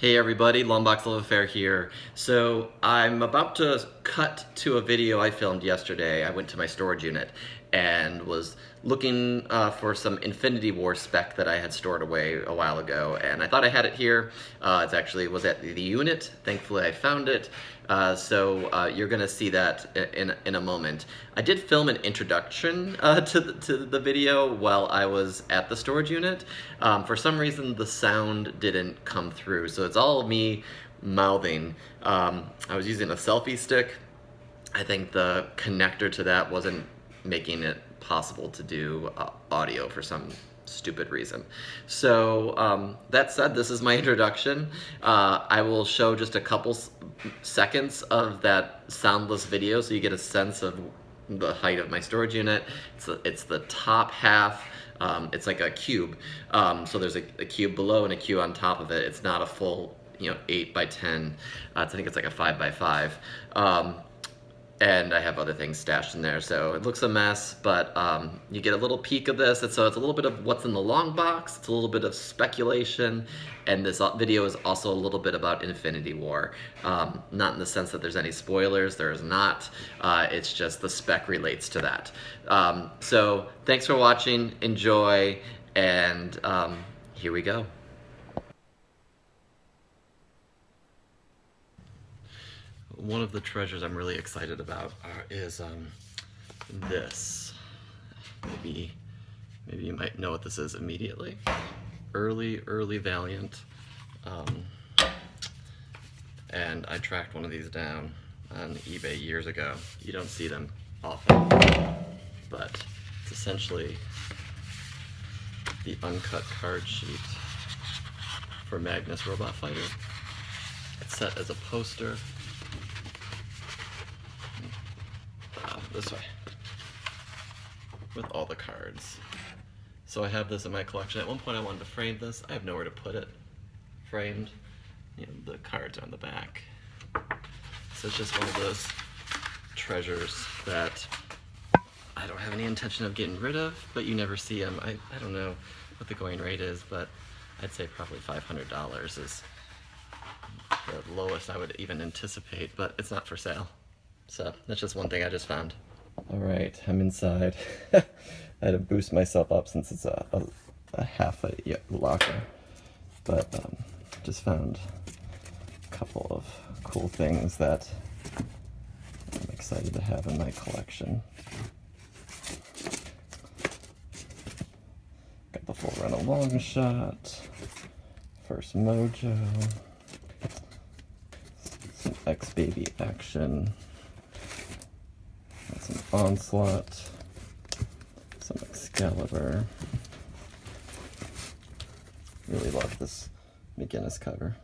Hey everybody, Longbox Love Affair here. So I'm about to cut to a video I filmed yesterday. I went to my storage unit and was looking for some Infinity War spec that I had stored away a while ago, and I thought I had it here. It actually was at the unit. Thankfully I found it. So you're gonna see that in a moment. I did film an introduction to the video while I was at the storage unit. For some reason the sound didn't come through, so it's all me mouthing. I was using a selfie stick. I think the connector to that wasn't making it possible to do audio for some stupid reason. So that said, this is my introduction. I will show just a couple seconds of that soundless video so you get a sense of the height of my storage unit. It's the top half. It's like a cube. So there's a cube below and a cube on top of it. It's not a full 8 by 10. I think it's like a 5 by 5. And I have other things stashed in there, so it looks a mess, but you get a little peek of this, and so it's a little bit of what's in the long box, it's a little bit of speculation, and this video is also a little bit about Infinity War. Not in the sense that there's any spoilers, there is not, it's just the spec relates to that. So thanks for watching, enjoy, and here we go. One of the treasures I'm really excited about is this. Maybe you might know what this is immediately. Early Valiant. And I tracked one of these down on eBay years ago. You don't see them often, but it's essentially the uncut card sheet for Magnus Robot Fighter. It's set as a poster. This way, with all the cards. So I have this in my collection. At one point I wanted to frame this. I have nowhere to put it framed. The cards are on the back. So it's just one of those treasures that I don't have any intention of getting rid of, but you never see them. I don't know what the going rate is, but I'd say probably $500 is the lowest I would even anticipate, but it's not for sale. So that's just one thing I just found. All right, I'm inside. I had to boost myself up since it's a half a locker, but just found a couple of cool things that I'm excited to have in my collection. Got the full run of Long Shot, First Mojo, some X-Baby action, some Onslaught, some Excalibur. Really love this McGinnis cover.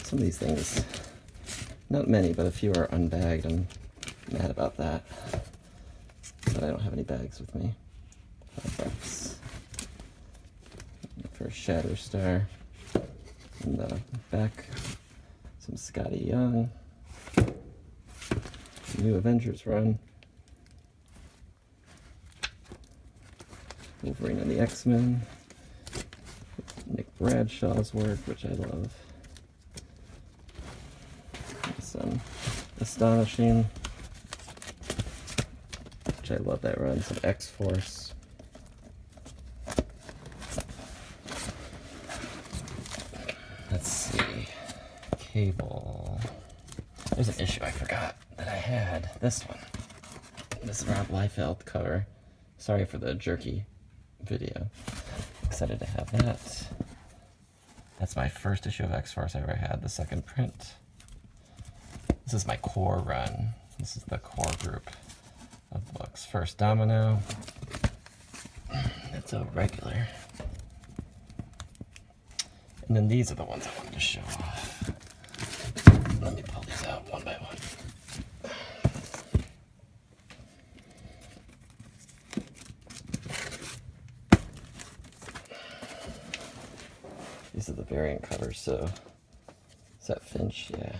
Some of these things, not many, but a few are unbagged. I'm mad about that, but I don't have any bags with me. $5 for a Shatterstar. In the back, some Scotty Young. New Avengers run. Wolverine and the X-Men. Nick Bradshaw's work, which I love. Some Astonishing, which I love that run. Some X-Force. Let's see. Cable. There's an issue I forgot that I had. This one. This Rob Liefeld cover. Sorry for the jerky video. Excited to have that. That's my first issue of X-Force I ever had, the second print. This is my core run. This is the core group of books. First Domino. That's a regular. And then these are the ones I wanted to show off. Let me pull these out one by one. These are the variant covers, so is that Finch? Yeah.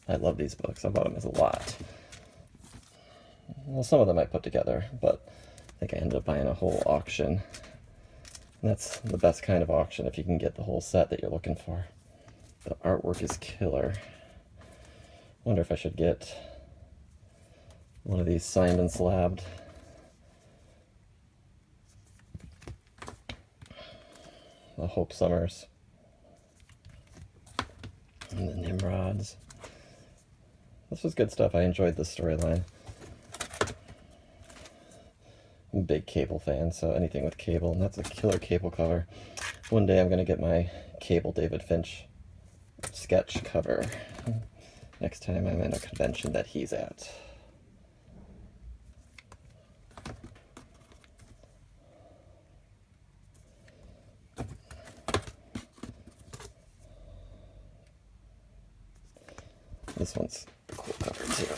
I love these books. I bought them as a lot. Well, some of them I put together, but I think I ended up buying a whole auction. And that's the best kind of auction if you can get the whole set that you're looking for. The artwork is killer. Wonder if I should get one of these signed and slabbed. The Hope Summers. And the Nimrods. This was good stuff. I enjoyed this storyline. I'm a big Cable fan, so anything with Cable, and that's a killer Cable cover. One day I'm going to get my Cable David Finch sketch cover next time I'm in a convention that he's at. This one's a cool cover too.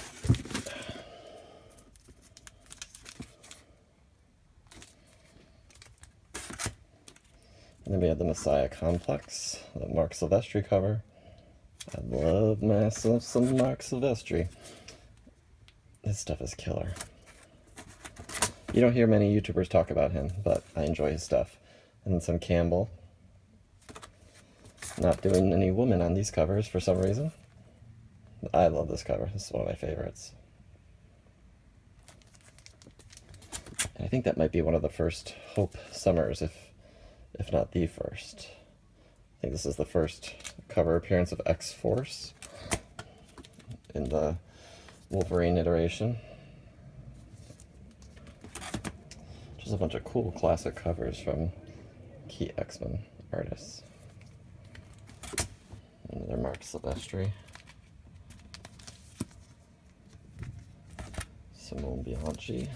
And then we have the Messiah Complex, the Mark Silvestri cover. I love myself some Mark Silvestri. This stuff is killer. You don't hear many YouTubers talk about him, but I enjoy his stuff. And then some Campbell. Not doing any women on these covers for some reason. I love this cover. This is one of my favorites. And I think that might be one of the first Hope Summers, if not the first. I think this is the first cover appearance of X-Force in the Wolverine iteration. Just a bunch of cool classic covers from key X-Men artists. Another Mark Silvestri. Simone Bianchi.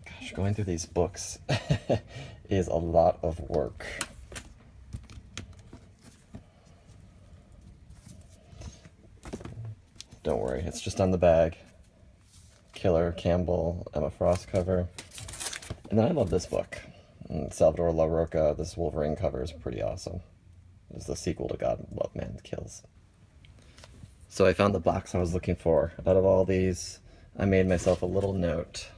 Gosh, going through these books is a lot of work. Don't worry, it's just on the bag. Killer Campbell, Emma Frost cover. And then I love this book. And Salvador La Roca, this Wolverine cover is pretty awesome. It's the sequel to God Love Man Kills. So I found the box I was looking for. Out of all these, I made myself a little note.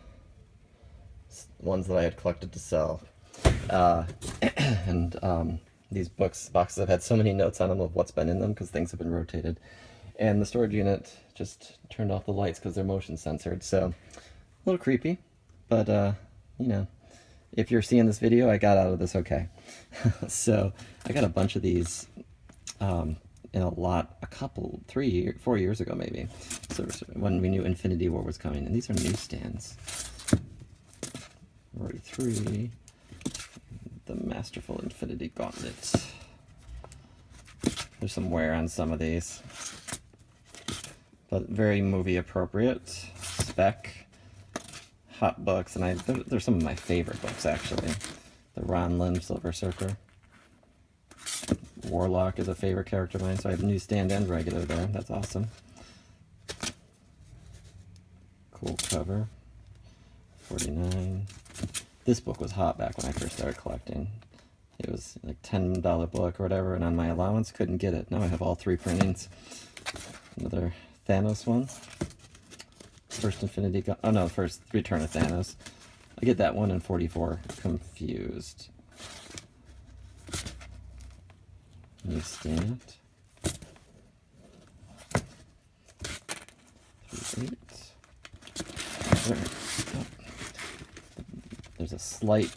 Ones that I had collected to sell. These boxes have had so many notes on them of what's been in them because things have been rotated. And the storage unit just turned off the lights because they're motion censored. So a little creepy, but you know, if you're seeing this video, I got out of this okay. So I got a bunch of these in a lot, 4 years ago maybe. So when we knew Infinity War was coming, and these are newsstands. 43, the Masterful Infinity Gauntlet. There's some wear on some of these, but very movie appropriate. Spec, hot books, and they're some of my favorite books actually. The Ron Lim Silver Surfer. Warlock is a favorite character of mine, so I have newsstand and regular there. That's awesome. Cool cover. 49. This book was hot back when I first started collecting. It was like $10 book or whatever, and on my allowance, couldn't get it. Now I have all 3 printings. Another Thanos one. First Return of Thanos. I get that one in 44 confused. Newsstand. 38. There's a slight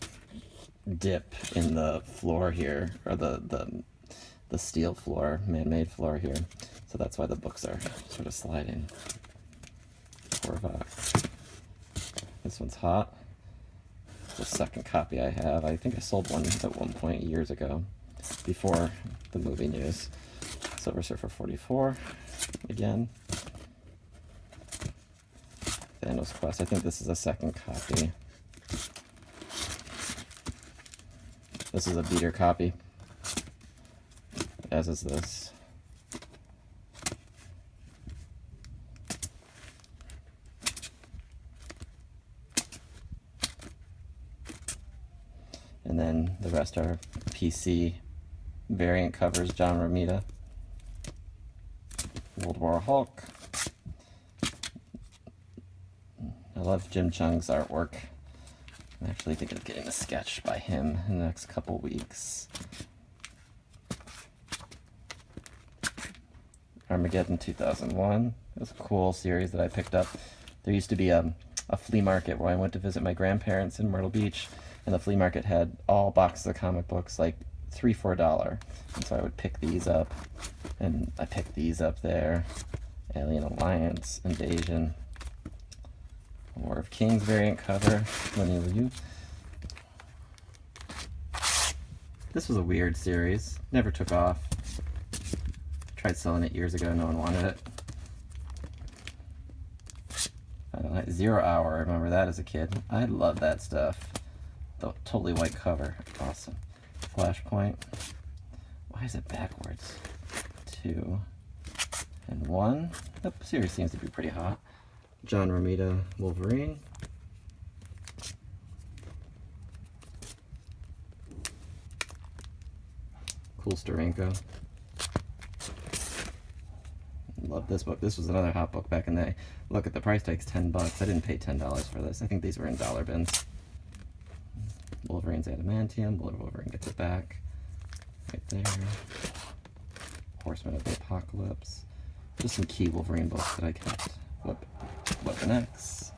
dip in the floor here, or the steel floor, man-made floor here. So that's why the books are sort of sliding. Korvac. This one's hot. The second copy I have. I think I sold one at one point years ago, before the movie news. Silver Surfer 44, again. Thanos Quest, I think this is a second copy. This is a beater copy, as is this. And then the rest are PC variant covers, John Romita. World War Hulk. I love Jim Chung's artwork. I'm actually thinking of getting a sketch by him in the next couple weeks. Armageddon 2001. It was a cool series that I picked up. There used to be a flea market where I went to visit my grandparents in Myrtle Beach, and the flea market had all boxes of comic books, like $3 for $1. And so I would pick these up, and I picked these up there. Alien Alliance, Invasion, War of Kings variant cover, Lineal U. This was a weird series, never took off. Tried selling it years ago, no one wanted it. I don't know, 0 Hour, I remember that as a kid. I love that stuff. The totally white cover, awesome. Flashpoint. Why is it backwards? 2 and 1. The series seems to be pretty hot. John Romita Wolverine. Cool Steranko. Love this book. This was another hot book back in the day. Look at the price tag's $10. I didn't pay $10 for this. I think these were in dollar bins. Wolverine's Adamantium. Wolverine gets it back. Right there. Horseman of the Apocalypse. Just some key Wolverine books that I kept. Weapon X.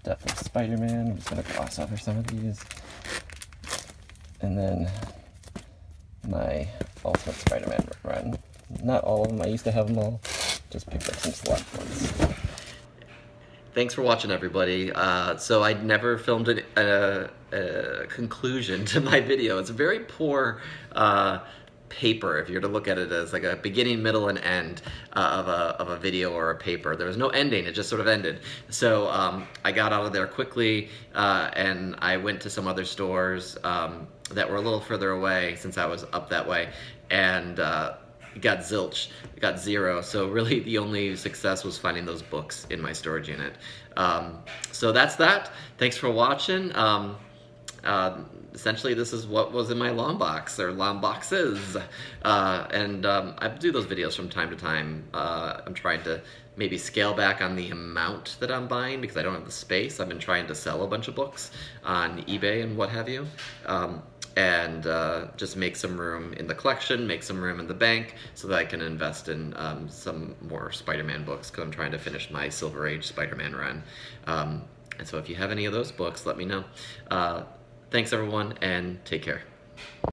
Definitely Spider-Man. I'm just going to gloss over some of these. And then my Ultimate Spider-Man run. Not all of them. I used to have them all. Just picked up some select ones. Thanks for watching, everybody. So I never filmed a conclusion to my video. It's a very poor paper if you're to look at it as like a beginning, middle, and end of a video or a paper. There was no ending, it just sort of ended. So I got out of there quickly and I went to some other stores that were a little further away since I was up that way, and got zilch, got 0. So really the only success was finding those books in my storage unit. So that's that. Thanks for watching. Essentially, this is what was in my long box, or long boxes. I do those videos from time to time. I'm trying to maybe scale back on the amount that I'm buying because I don't have the space. I've been trying to sell a bunch of books on eBay and what have you. Just make some room in the collection, make some room in the bank so that I can invest in some more Spider-Man books because I'm trying to finish my Silver Age Spider-Man run. And so if you have any of those books, let me know. Thanks everyone, and take care.